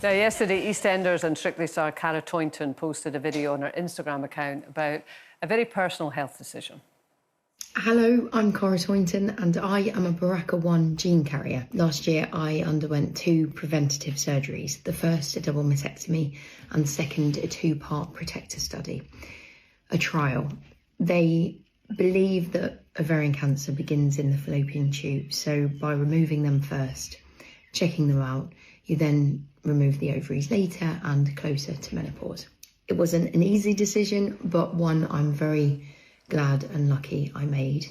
Now, yesterday, EastEnders and Strictly star Kara Tointon posted a video on her Instagram account about a very personal health decision. Hello, I'm Cara Tointon and I am a BRCA1 gene carrier. Last year I underwent 2 preventative surgeries, the first a double mastectomy and the second a 2-part protector study, a trial. They believe that ovarian cancer begins in the fallopian tube, so by removing them first, checking them out, you then remove the ovaries later and closer to menopause. It wasn't an easy decision, but one I'm very glad and lucky I made.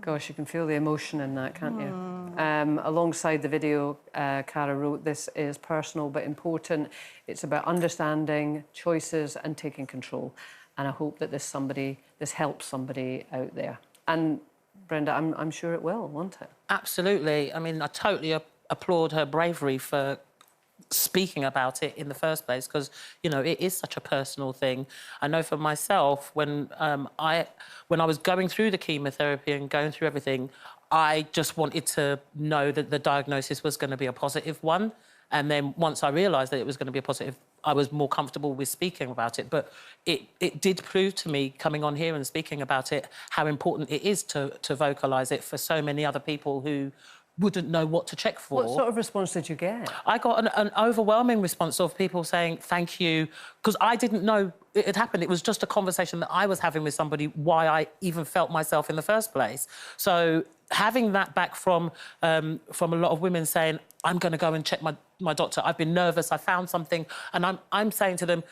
Gosh, you can feel the emotion in that, can't you? Alongside the video, Cara wrote, "This is personal but important. It's about understanding choices and taking control. And I hope that this helps somebody out there." And Brenda, I'm sure it will, won't it? Absolutely. I mean, I totally applaud her bravery for speaking about it in the first place, because, you know, it is such a personal thing. I know for myself, when I was going through the chemotherapy and going through everything, I just wanted to know that the diagnosis was going to be a positive one. And then once I realised that it was going to be a positive, I was more comfortable with speaking about it. But it did prove to me, coming on here and speaking about it, how important it is to vocalise it for so many other people who wouldn't know what to check for. What sort of response did you get? I got an overwhelming response of people saying thank you, because I didn't know it had happened. It was just a conversation that I was having with somebody, why I even felt myself in the first place. So having that back from a lot of women saying, I'm going to go and check my doctor, I've been nervous, I found something, and I'm saying to them,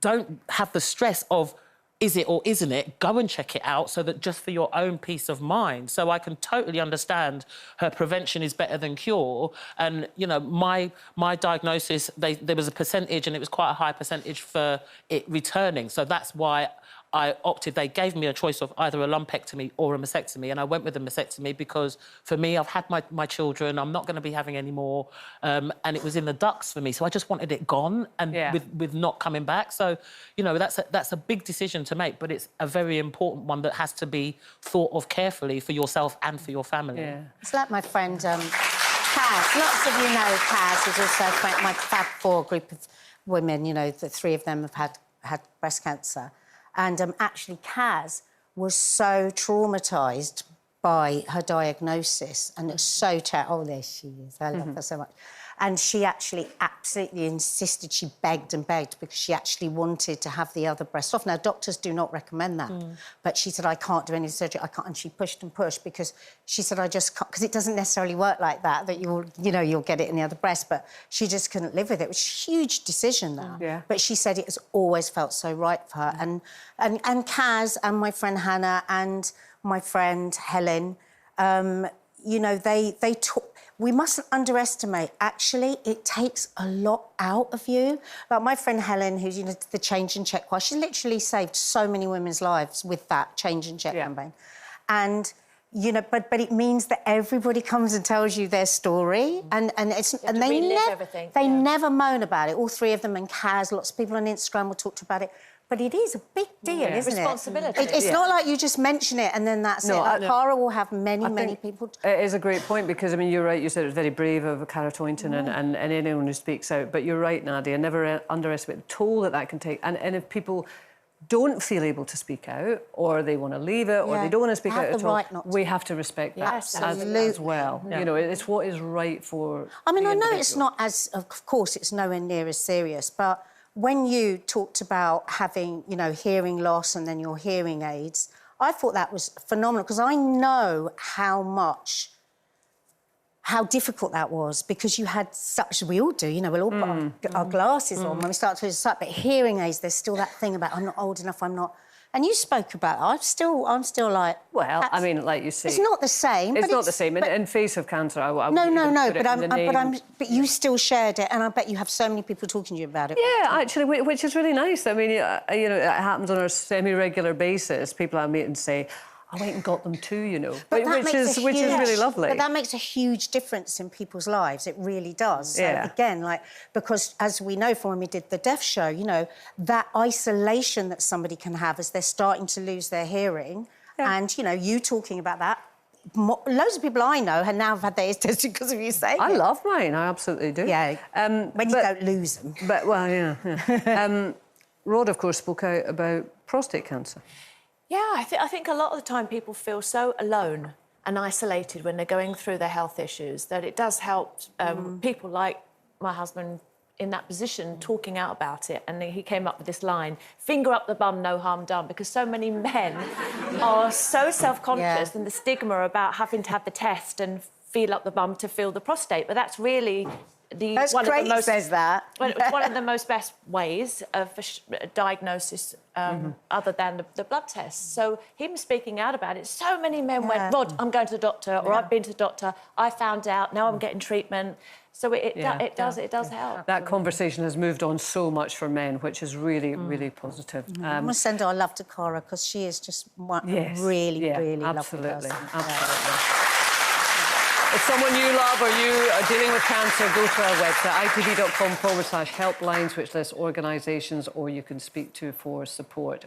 don't have the stress of, is it or isn't it? Go and check it out, so that just for your own peace of mind. So I can totally understand her prevention is better than cure. And, you know, my diagnosis, there was a percentage, and it was quite a high percentage for it returning. So that's why I opted. They gave me a choice of either a lumpectomy or a mastectomy, and I went with the mastectomy because, for me, I've had my children, I'm not going to be having any more, and it was in the ducts for me, so I just wanted it gone, and with not coming back. So, you know, that's a big decision to make, but it's a very important one that has to be thought of carefully for yourself and for your family. Yeah. It's like my friend Kaz. Lots of you know Kaz is also my Fab Four group of women. You know, the 3 of them have had breast cancer. And actually, Kaz was so traumatised by her diagnosis, and it's so terrible. Oh, there she is. I love her so much. And she actually absolutely insisted, she begged and begged, because she actually wanted to have the other breast off. Now, doctors do not recommend that, but she said, I can't do any surgery, I can't. And she pushed and pushed, because she said, I just can't, because it doesn't necessarily work like that you'll get it in the other breast, but she just couldn't live with it. It was a huge decision, that. Yeah. But she said it has always felt so right for her. And Kaz and my friend Hannah and my friend Helen, you know, they talk. We mustn't underestimate, actually, it takes a lot out of you. Like my friend Helen, who's, you know, the Change and Check, she literally saved so many women's lives with that Change and Check campaign. And, you know, but it means that everybody comes and tells you their story, and they never moan about it. All 3 of them, and Kaz, lots of people on Instagram will talk about it. But it is a big deal, isn't it? Responsibility. It's not like you just mention it and then that's it. Like, Cara will have many people... It is a great point, because, I mean, you're right, you said it was very brave of Cara Tointon and anyone who speaks out. But you're right, Nadia, never underestimate the toll that can take. And if people don't feel able to speak out, or they want to leave it, or they don't want to speak out at all, we have to respect that as well. Yeah. You know, it's what is right for I mean, I know individual. it's not as... Of course, it's nowhere near as serious, but when you talked about having, you know, hearing loss and then your hearing aids, I thought that was phenomenal, because I know how difficult that was, because you had such... We all do, you know, we'll all put our glasses on when we start to lose sight, but hearing aids, there's still that thing about I'm not old enough, I'm not... And you spoke about it. I'm still like... Well, I mean, like you say... It's not the same. It's not the same. In face of cancer, but you still shared it, and I bet you have so many people talking to you about it. Yeah, actually, which is really nice. I mean, you know, it happens on a semi-regular basis. People I meet and say, I went and got them too, you know, which is really lovely. But that makes a huge difference in people's lives. It really does. So, again, like, because as we know from when we did the Deaf Show, you know, that isolation that somebody can have as they're starting to lose their hearing, and, you know, you talking about that, loads of people I know have now had their ears tested because of you saying I it. love mine. I absolutely do. Yeah, when you don't lose them. But, well, yeah. Rod, of course, spoke out about prostate cancer. Yeah, I think a lot of the time people feel so alone and isolated when they're going through their health issues that it does help people like my husband in that position talking out about it. And he came up with this line, finger up the bum, no harm done, because so many men are so self-conscious and the stigma about having to have the test and feel up the bum to feel the prostate. But that's really... That's great he says that. Well, it's one of the most best ways of diagnosis other than the blood test. So him speaking out about it, so many men went, Rod, I'm going to the doctor, or I've been to the doctor, I found out, now I'm getting treatment. So it does help. That conversation has moved on so much for men, which is really, really positive. I must send our love to Cara, because she is just one really lovely person. Absolutely. If someone you love or you are dealing with cancer, go to our website, itv.com/helplines, which lists organisations or you can speak to for support.